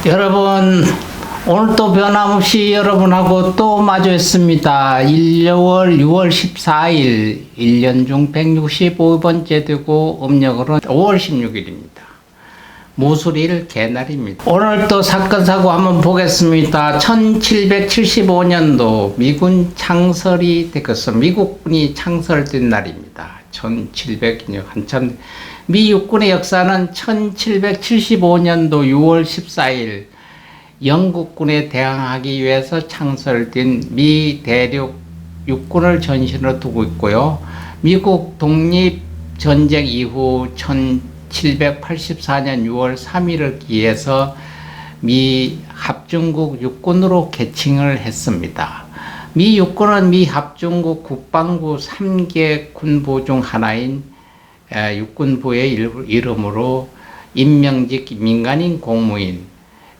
여러분, 오늘 또 변함없이 여러분하고 또 마주했습니다. 6월 14일, 1년 중 165번째 되고 음력으로는 5월 16일입니다. 무술일 개날입니다. 오늘 또 사건 사고 한번 보겠습니다. 1775년도 미군 창설이 되었어. 미국군이 창설된 날입니다. 1700년 한참. 미 육군의 역사는 1775년도 6월 14일 영국군에 대항하기 위해서 창설된 미 대륙 육군을 전신으로 두고 있고요. 미국 독립전쟁 이후 1784년 6월 3일을 기해서 미 합중국 육군으로 개칭을 했습니다. 미 육군은 미 합중국 국방부 3개 군부 중 하나인 육군부의 이름으로 임명직 민간인 공무인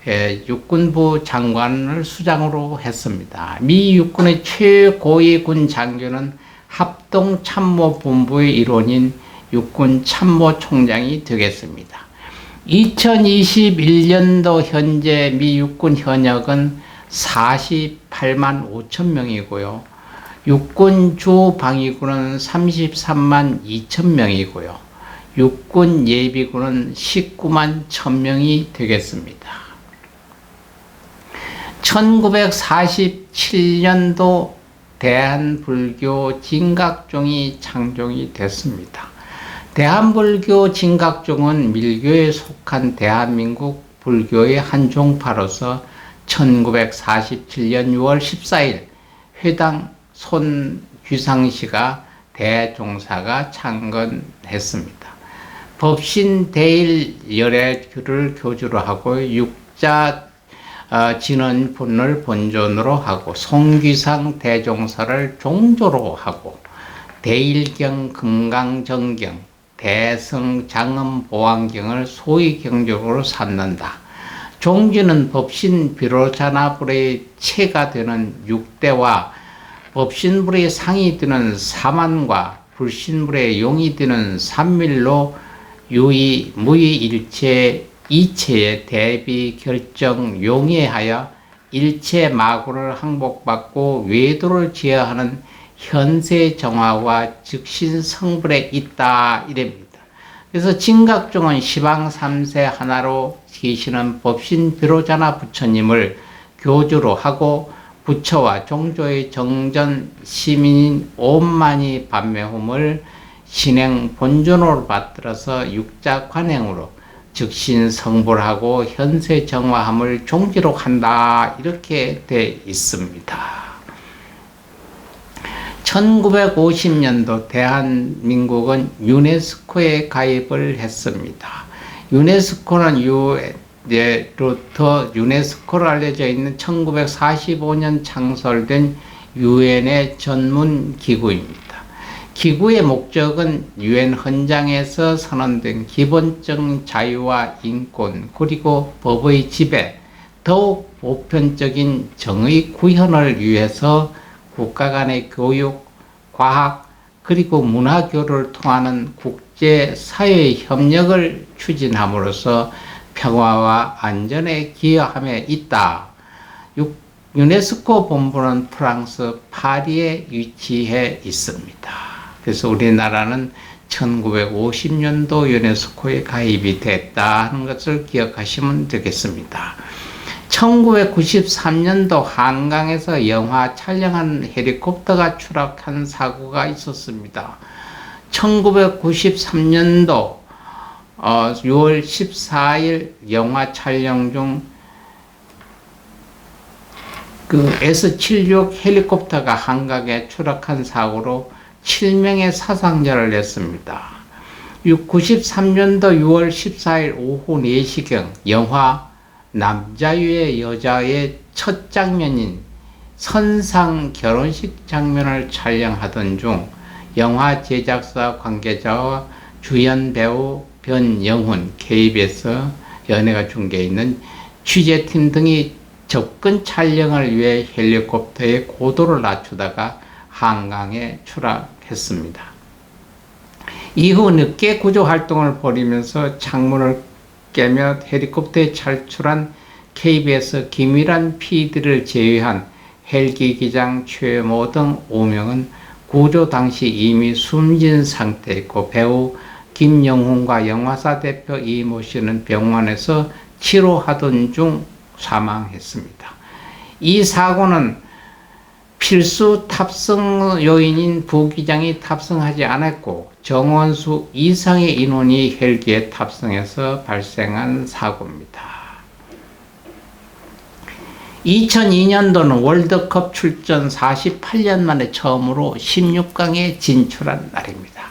육군부 장관을 수장으로 했습니다. 미 육군의 최고위 군 장교는 합동참모본부의 일원인 육군 참모총장이 되겠습니다. 2021년도 현재 미 육군 현역은 48만 5천 명이고요. 육군 주 방위군은 33만 2천 명이고요. 육군 예비군은 19만 1,000명이 되겠습니다. 1947년도 대한불교 진각종이 창종이 됐습니다. 대한불교 진각종은 밀교에 속한 대한민국 불교의 한 종파로서 1947년 6월 14일 회당 손규상씨가 대종사가 창건했습니다. 법신 대일 열애를 교주로 하고 육자 진언분을 본존으로 하고 송규상 대종사를 종조로 하고 대일경 금강정경 대성장엄보안경을 소위 경적으로 삼는다. 종지는 법신 비로자나불의 체가 되는 6대와 법신불의 상이 되는 사만과 불신불의 용이 되는 삼밀로 유의, 무의 일체, 이체의 대비 결정 용예하여 일체 마구를 항복받고 외도를 제어하는 현세 정화와 즉신 성불에 있다 이랍니다. 그래서 진각종은 시방 3세 하나로 계시는 법신 비로자나 부처님을 교주로 하고 부처와 종조의 정전 시민인 오만이 반매홈을 신행 본존으로 받들어서 육자 관행으로 즉신 성불하고 현세 정화함을 종지로 한다 이렇게 돼 있습니다. 1950년도 대한민국은 유네스코에 가입을 했습니다. 유네스코는 유네스코로 알려져 있는 1945년 창설된 유엔의 전문 기구입니다. 기구의 목적은 유엔 헌장에서 선언된 기본적 자유와 인권 그리고 법의 지배, 더욱 보편적인 정의 구현을 위해서 국가 간의 교육, 과학, 그리고 문화 교류를 통하는 국제사회의 협력을 추진함으로써 평화와 안전에 기여함에 있다. 유네스코 본부는 프랑스 파리에 위치해 있습니다. 그래서 우리나라는 1950년도 유네스코에 가입이 됐다 하는 것을 기억하시면 되겠습니다. 1993년도 한강에서 영화 촬영한 헬리콥터가 추락한 사고가 있었습니다. 1993년도 6월 14일 영화 촬영 중 S-76 헬리콥터가 한강에 추락한 사고로 7명의 사상자를 냈습니다. 93년도 6월 14일 오후 4시경 영화 남자유의 여자의 첫 장면인 선상 결혼식 장면을 촬영하던 중 영화 제작사 관계자와 주연 배우 변영훈, KBS 연예가 중계에 있는 취재팀 등이 접근 촬영을 위해 헬리콥터의 고도를 낮추다가 한강에 추락했습니다. 이후 늦게 구조 활동을 벌이면서 창문을 깨며 헬리콥터에 탈출한 KBS 김일환 PD를 제외한 헬기 기장 최모 등 5명은 구조 당시 이미 숨진 상태였고, 배우 김영훈과 영화사 대표 이모 씨는 병원에서 치료하던 중 사망했습니다. 이 사고는 필수 탑승 요인인 부기장이 탑승하지 않았고 정원수 이상의 인원이 헬기에 탑승해서 발생한 사고입니다. 2002년도는 월드컵 출전 48년 만에 처음으로 16강에 진출한 날입니다.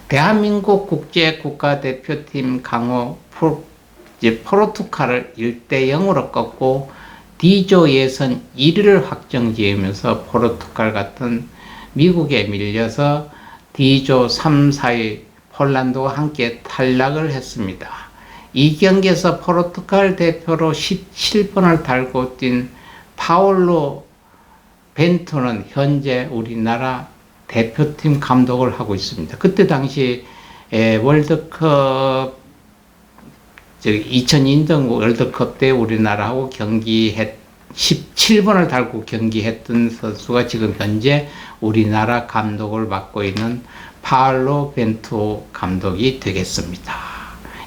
대한민국 국제국가대표팀 강호 포르투갈을 1대0으로 꺾고 D조 예선 1위를 확정지으면서 포르투갈 같은 미국에 밀려서 D조 3, 4위 폴란드와 함께 탈락을 했습니다. 이 경기에서 포르투갈 대표로 17번을 달고 뛴 파올로 벤투는 현재 우리나라 대표팀 감독을 하고 있습니다. 그때 당시 월드컵 2002년 월드컵 때 우리나라하고 17번을 달고 경기했던 선수가 지금 현재 우리나라 감독을 맡고 있는 파올로 벤투 감독이 되겠습니다.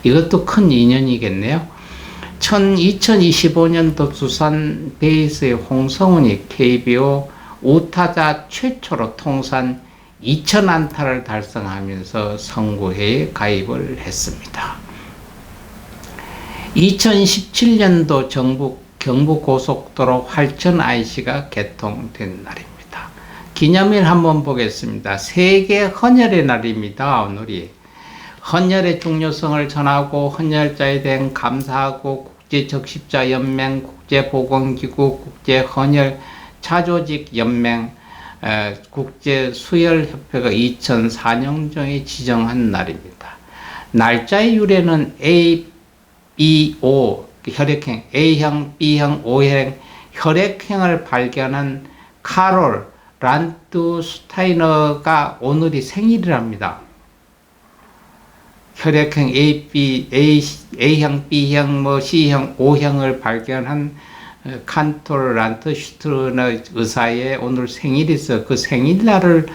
이것도 큰 인연이겠네요. 2025년도 두산 베이스의 홍성훈이 KBO 우타자 최초로 통산 2000안타를 달성하면서 선구회에 가입을 했습니다. 2017년도 경부고속도로 활천 IC가 개통된 날입니다. 기념일 한번 보겠습니다. 세계 헌혈의 날입니다. 오늘이 헌혈의 중요성을 전하고 헌혈자에 대한 감사하고 국제적십자연맹, 국제보건기구, 국제헌혈 자조직연맹, 국제수혈협회가 2004년경에 지정한 날입니다. 날짜의 유래는 ABO 혈액형, A형, B형, O형 혈액형을 발견한 카롤 란트슈타이너가 오늘이 생일이랍니다. 혈액형 A형, B형, C형, O형을 발견한 칸톨 란트슈타이너 의사의 오늘 생일이 있어 그 생일날을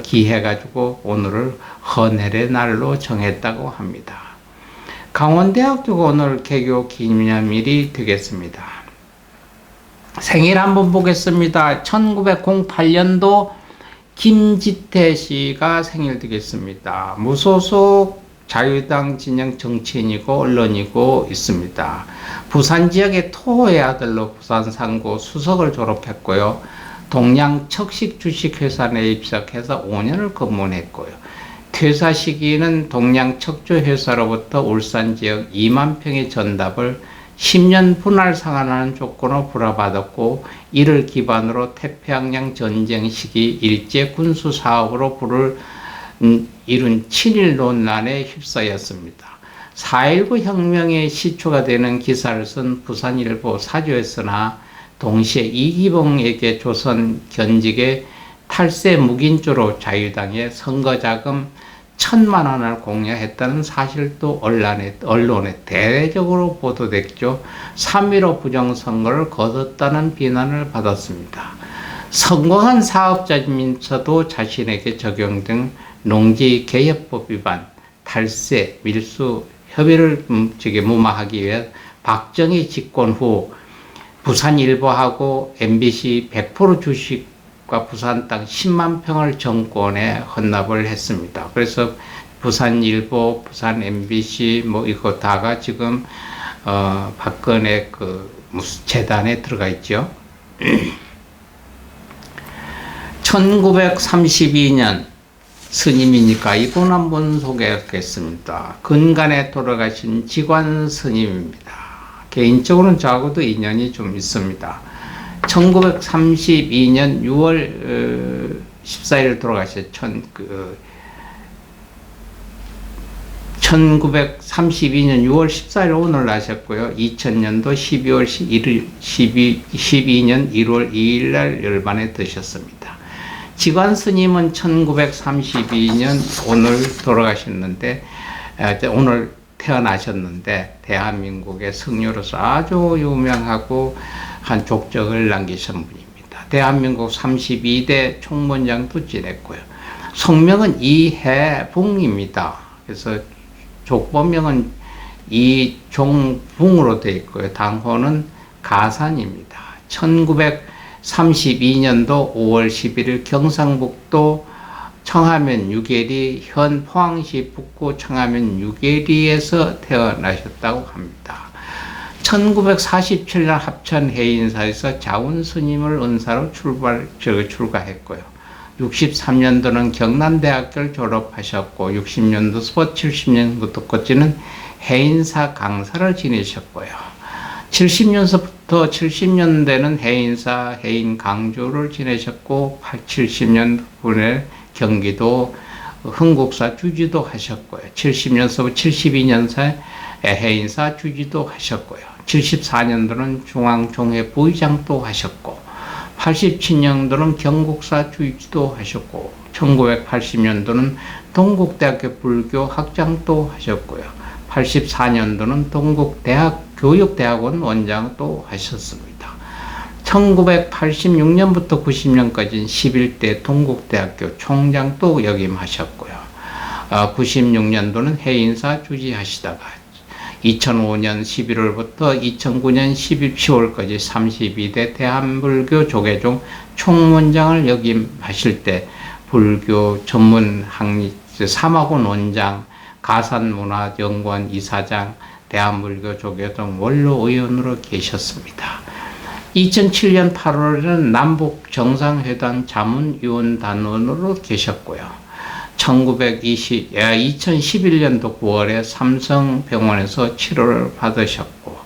기해가지고 오늘을 헌혈의 날로 정했다고 합니다. 강원대학교가 오늘 개교 기념일이 되겠습니다. 생일 한번 보겠습니다. 1908년도 김지태 씨가 생일 되겠습니다. 무소속 자유당 진영 정치인이고 언론이고 있습니다. 부산 지역의 토호의 아들로 부산 상고 수석을 졸업했고요. 동양 척식 주식회사 내에 입사해서 5년을 근무했고요. 퇴사 시기는 동양 척조회사로부터 울산 지역 2만 평의 전답을 10년 분할 상환하는 조건으로 불화받았고, 이를 기반으로 태평양 전쟁 시기 일제 군수 사업으로 불을 이룬 친일 논란에 휩싸였습니다. 4.19 혁명의 시초가 되는 기사를 쓴 부산일보 사조였으나 동시에 이기봉에게 조선 견직의 탈세 무긴조로 자유당의 선거자금 1,000만 원을 공여했다는 사실도 언론에 대대적으로 보도됐죠. 3.15 부정선거를 거뒀다는 비난을 받았습니다. 성공한 사업자이면서도 자신에게 적용된 농지개혁법 위반, 탈세, 밀수, 협의를 무마하기 위해 박정희 집권 후 부산일보하고 MBC 100% 주식과 부산 땅 10만 평을 정권에 헌납을 했습니다. 그래서 부산일보, 부산 MBC 이거 다가 지금 박근혜 무슨 재단에 들어가 있죠. 1932년 스님이니까 이분 한번 소개하겠습니다. 근간에 돌아가신 지관 스님입니다. 개인적으로는 저하고도 인연이 좀 있습니다. 1932년 6월 14일 돌아가셨죠. 1932년 6월 14일 오늘 나셨고요. 2000년도 12년 1월 2일 날 열반에 드셨습니다. 지관 스님은 1932년 오늘 돌아가셨는데 오늘 태어나셨는데 대한민국의 승려로서 아주 유명하고 한 족적을 남기신 분입니다. 대한민국 32대 총무장도 지냈고요. 성명은 이해붕입니다. 그래서 족보명은 이종붕으로 되어 있고요. 당호는 가산입니다. 1932년도 5월 11일 경상북도 청하면 유계리, 현 포항시 북구 청하면 유계리에서 태어나셨다고 합니다. 1947년 합천 해인사에서 자운스님을 은사로 출가했고요. 63년도는 경남대학교를 졸업하셨고 60년도부터 70년부터까지는 해인사 강사를 지내셨고요. 70년서부터 70년대는 해인사 해인 강주를 지내셨고 70년분에 경기도 흥국사 주지도 하셨고요. 70년서부터 72년사에 해인사 주지도 하셨고요. 74년도는 중앙총회 부의장도 하셨고 87년도는 경국사 주지도 하셨고 1980년도는 동국대학교 불교 학장도 하셨고요. 84년도는 동국대학 교육대학원 원장도 하셨습니다. 1986년부터 90년까지는 11대 동국대학교 총장도 역임하셨고요. 96년도는 해인사 주지하시다가 2005년 11월부터 2009년 10월까지 32대 대한불교 조계종 총무원장을 역임하실 때 불교 전문 사마군 원장, 가산문화연구원 이사장, 대한불교 조계종 원로의원으로 계셨습니다. 2007년 8월에는 남북 정상회담 자문위원단원으로 계셨고요. 2011년도 9월에 삼성병원에서 치료를 받으셨고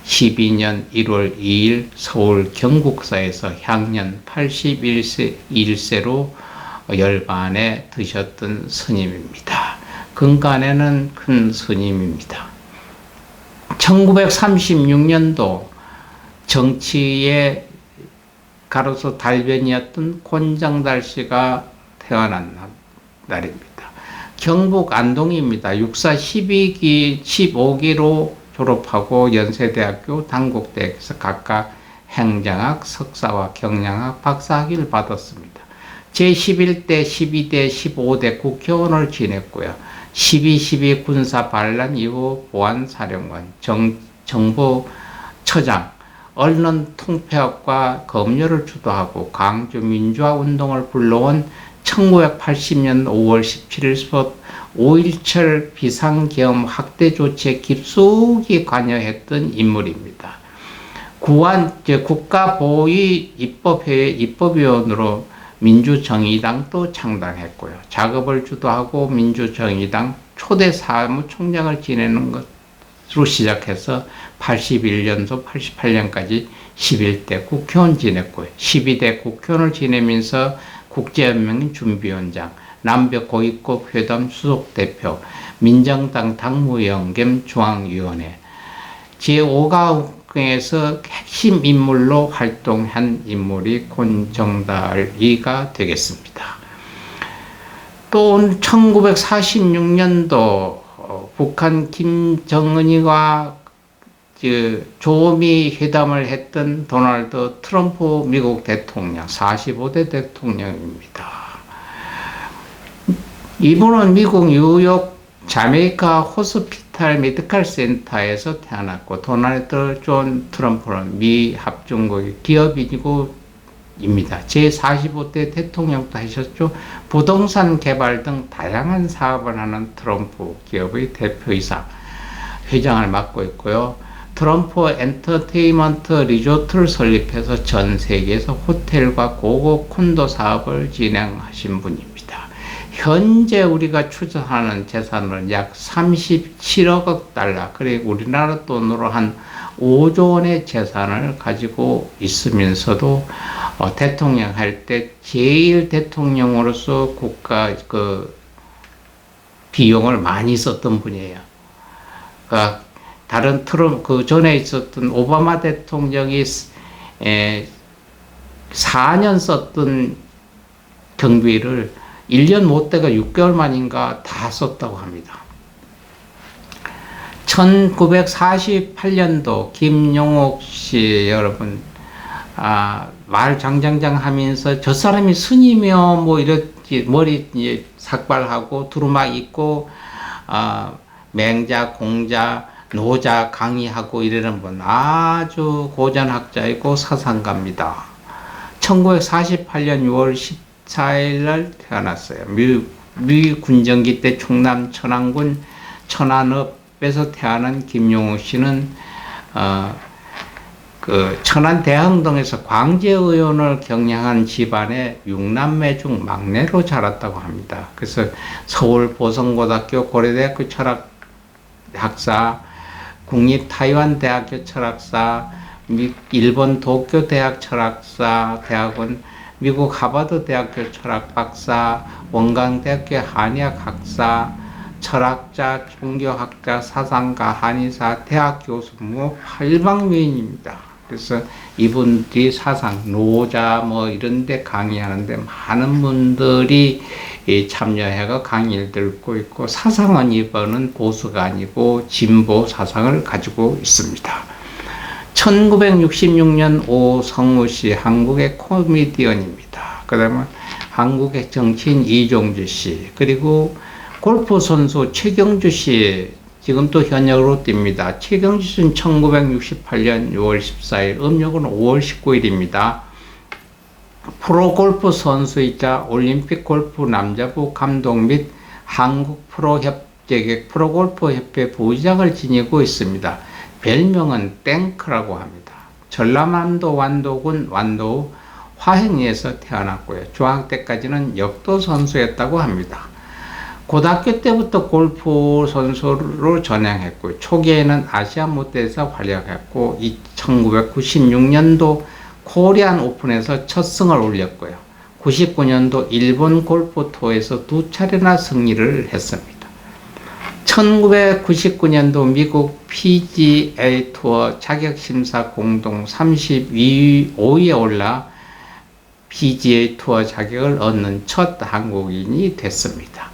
12년 1월 2일 서울 경국사에서 향년 81세로 열반에 드셨던 스님입니다. 근간에는 큰 스님입니다. 1936년도 정치의 가로수 달변이었던 곤장달씨가 태어난 날입니다. 경북 안동입니다. 육사 12기, 15기로 졸업하고 연세대학교, 단국대에서 각각 행정학, 석사와 경영학, 박사학위를 받았습니다. 제11대, 12대, 15대 국회의원을 지냈고요. 12.12 군사 반란 이후 보안사령관, 정부처장, 언론 통폐합과 검열을 주도하고 광주 민주화 운동을 불러온 1980년 5월 17일부터 5.17 비상계엄 학대 조치에 깊숙이 관여했던 인물입니다. 국가보위 입법회의 입법위원으로 민주정의당도 창당했고요. 작업을 주도하고 민주정의당 초대 사무총장을 지내는 것으로 시작해서 81년도 88년까지 11대 국회의원 지냈고요. 12대 국회의원을 지내면서 국제연맹 준비위원장, 남북 고위급 회담 수석대표, 민정당 당무위원 겸 중앙위원회, 제5가에서 핵심 인물로 활동한 인물이 곤정달이가 되겠습니다. 또 1946년도 북한 김정은이와 조미 회담을 했던 도널드 트럼프 미국 대통령, 45대 대통령입니다. 이분은 미국 뉴욕 자메이카 호스피탈 메디컬 센터에서 태어났고, 도널드 존 트럼프는 미 합중국의 기업인이고 입니다. 제45대 대통령도 하셨죠. 부동산 개발 등 다양한 사업을 하는 트럼프 기업의 대표이사 회장을 맡고 있고요. 트럼프 엔터테인먼트 리조트를 설립해서 전 세계에서 호텔과 고급 콘도 사업을 진행하신 분입니다. 현재 우리가 추정하는 재산은 약 37억 달러, 그래 우리나라 돈으로 한 5조 원의 재산을 가지고 있으면서도 대통령 할 때 제일 대통령으로서 국가 비용을 많이 썼던 분이에요. 그러니까 다른 그 전에 있었던 오바마 대통령이 4년 썼던 경비를 1년 못 돼가 6개월 만인가 다 썼다고 합니다. 1948년도 김용옥 씨 여러분 말 장장장 하면서 저 사람이 스님이요 뭐 이렇게 머리 삭발하고 두루마기 입고 맹자 공자 노자 강의하고 이러는 분 아주 고전학자이고 사상가입니다. 1948년 6월 14일 날 태어났어요. 미 군정기 때 충남 천안군 천안읍에서 태어난 김용옥 씨는 그 천안 대흥동에서 광제의원을 경영한 집안의 6남매 중 막내로 자랐다고 합니다. 그래서 서울 보성고등학교 고려대학교 철학학사, 국립타이완대학교 철학사, 일본 도쿄대학 철학사 대학원, 미국 하버드 대학교 철학박사, 원광대학교 한의학 학사, 철학자, 종교학자, 사상가, 한의사, 대학 교수, 뭐 팔방미인입니다. 그래서 이분들이 사상, 노자 뭐 이런 데 강의하는데 많은 분들이 참여해가 강의를 듣고 있고, 사상은 이번은 보수가 아니고 진보 사상을 가지고 있습니다. 1966년 오성우 씨, 한국의 코미디언입니다. 그 다음에 한국의 정치인 이종주 씨, 그리고 골프 선수 최경주 씨, 지금 또 현역으로 뜁니다. 최경주 씨는 1968년 6월 14일, 음력은 5월 19일입니다. 프로골프 선수이자 올림픽 골프 남자부 감독 및 한국 프로골프 협회 부의장을 지니고 있습니다. 별명은 땡크라고 합니다. 전라남도 완도군 완도 화행리에서 태어났고요. 중학교 때까지는 역도 선수였다고 합니다. 고등학교 때부터 골프 선수로 전향했고, 초기에는 아시아 무대에서 활약했고, 1996년도 코리안 오픈에서 첫 승을 올렸고요. 99년도 일본 골프 투어에서 2차례나 승리를 했습니다. 1999년도 미국 PGA 투어 자격심사 공동 35위에 올라 PGA 투어 자격을 얻는 첫 한국인이 됐습니다.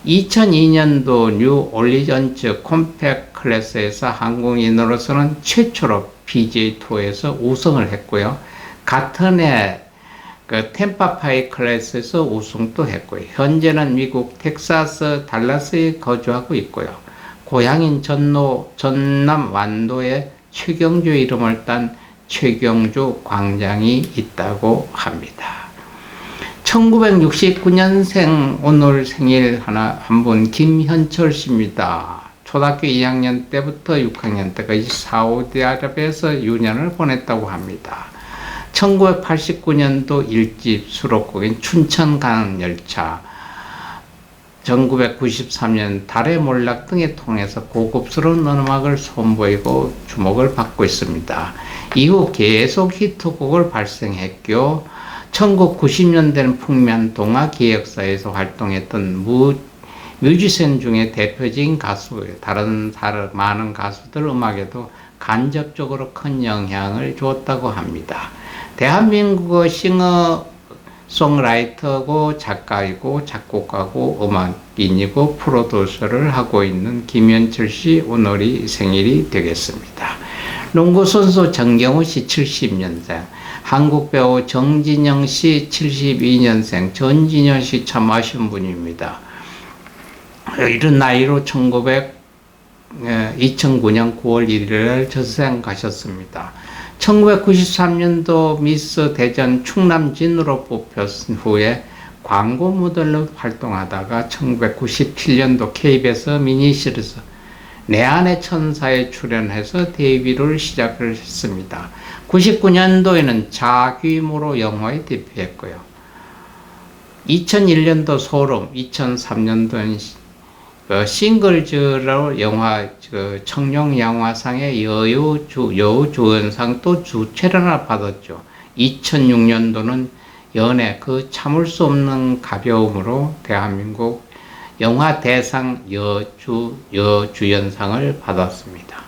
2002년도 뉴 올리전즈 컴팩 클래스에서 한국인으로서는 최초로 PGA 투어에서 우승을 했고요. 같은 해 그 템파파이 클래스에서 우승도 했고요. 현재는 미국 텍사스 달라스에 거주하고 있고요. 고향인 전남 완도에 최경주 이름을 딴 최경주 광장이 있다고 합니다. 1969년생 오늘 생일 한 분 김현철 씨입니다. 초등학교 2학년 때부터 6학년 때까지 사우디아라비아에서 유년을 보냈다고 합니다. 1989년도 1집 수록곡인 춘천 가는 열차, 1993년 달의 몰락 등을 통해서 고급스러운 음악을 선보이고 주목을 받고 있습니다. 이후 계속 히트곡을 발생했고, 1990년대는 풍면 동화 기획사에서 활동했던 뮤지션 중에 대표적인 가수예요. 다른 많은 가수들 음악에도 간접적으로 큰 영향을 주었다고 합니다. 대한민국의 싱어송라이터고 작가이고 작곡가고 음악인이고 프로듀서를 하고 있는 김현철 씨 오늘이 생일이 되겠습니다. 농구선수 정경우 씨 70년생, 한국 배우 정진영 씨 72년생, 전진영 씨 참 아쉬운 분입니다. 이런 나이로 2009년 9월 1일 저승 가셨습니다. 1993년도 미스 대전 충남진으로 뽑혔은 후에 광고 모델로 활동하다가 1997년도 KBS 미니시리즈 내 안의 천사에 출연해서 데뷔를 시작을 했습니다. 99년도에는 자규모로 영화에 데뷔했고요. 2001년도 소름, 2003년도엔 싱글즈로 영화 청룡 영화상의 여우 주연상 또 주최를 받았죠. 2006년도는 연애 그 참을 수 없는 가벼움으로 대한민국 영화 대상 여주연상을 받았습니다.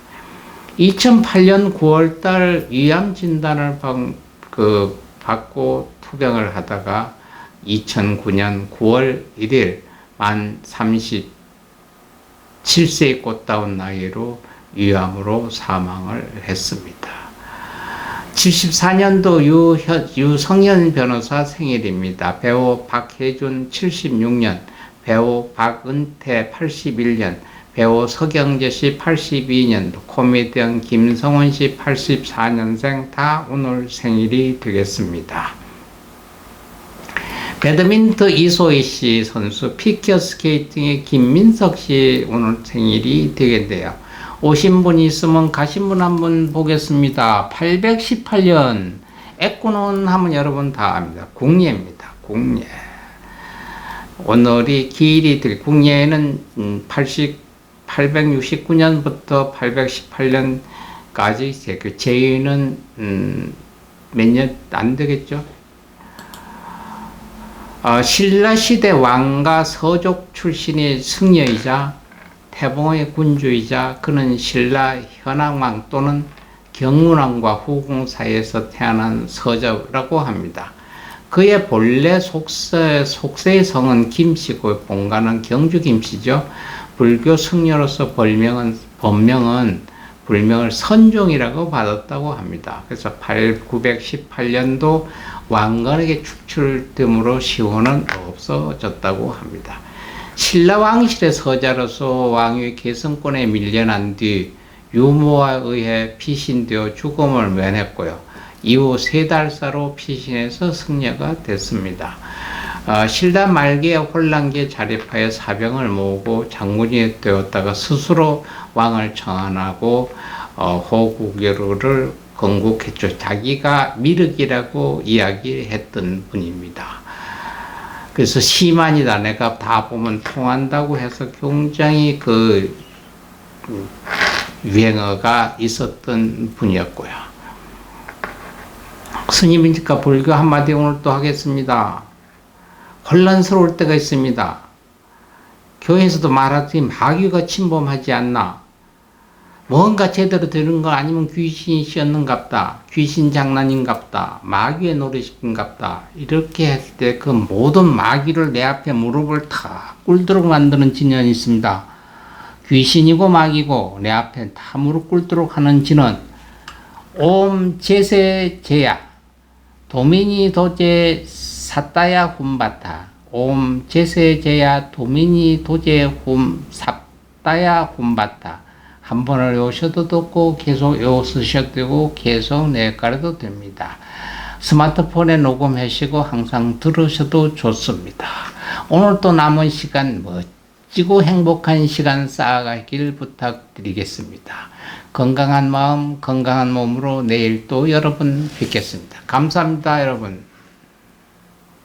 2008년 9월달 위암 진단을 받고 투병을 하다가 2009년 9월 1일 만 37세의 꽃다운 나이로 위암으로 사망을 했습니다. 74년도 유성현 변호사 생일입니다. 배우 박혜준 76년, 배우 박은태 81년, 배우 서경재 씨 82년도, 코미디언 김성원 씨 84년생 다 오늘 생일이 되겠습니다. 배드민턴 이소희 씨 선수, 피겨스케이팅의 김민석 씨 오늘 생일이 되겠네요. 오신 분 있으면 가신 분 한번 보겠습니다. 818년 애꾸는 하면 여러분 다 압니다. 궁예입니다. 궁예. 오늘이 기일이 될 궁예는 869년부터 818년까지 그 제위는 몇 년 안 되겠죠? 신라시대 왕가 서족 출신의 승려이자 태봉의 군주이자 그는 신라 현황왕 또는 경운왕과 후궁 사이에서 태어난 서저라고 합니다. 그의 본래 속세의 성은 김씨고 본가는 경주 김씨죠. 불교 승려로서 본명을 선종이라고 받았다고 합니다. 그래서 918년도 왕건에게 축출됨으로 시호는 없어졌다고 합니다. 신라 왕실의 서자로서 왕위 계승권에 밀려난 뒤 유모에 의해 피신되어 죽음을 면했고요. 이후 3달사로 피신해서 승려가 됐습니다. 신라 말기에 혼란기에 자립하여 사병을 모으고 장군이 되었다가 스스로 왕을 청안하고 호국여루를 건국했죠. 자기가 미륵이라고 이야기했던 분입니다. 그래서 시만이다 내가 다 보면 통한다고 해서 굉장히 그 유행어가 있었던 분이었고요. 스님이니까 불교 한마디 오늘 또 하겠습니다. 혼란스러울 때가 있습니다. 교회에서도 말하듯이 마귀가 침범하지 않나. 뭔가 제대로 되는 거 아니면 귀신이 씌었는갑다. 귀신 장난인갑다. 마귀의 노릇인갑다. 이렇게 했을 때 그 모든 마귀를 내 앞에 무릎을 다 꿇도록 만드는 진연이 있습니다. 귀신이고 마귀고 내 앞에 다 무릎 꿇도록 하는 진원. 옴 제세제야 도미니 도제 사따야 훔바타. 옴 제세제야 도미니 도제 사따야 훔바타. 한 번을 외우셔도 듣고 계속 외우셔도 되고 계속 내가려도 됩니다. 스마트폰에 녹음하시고 항상 들으셔도 좋습니다. 오늘 또 남은 시간 멋지고 행복한 시간 쌓아가길 부탁드리겠습니다. 건강한 마음, 건강한 몸으로 내일 또 여러분 뵙겠습니다. 감사합니다, 여러분.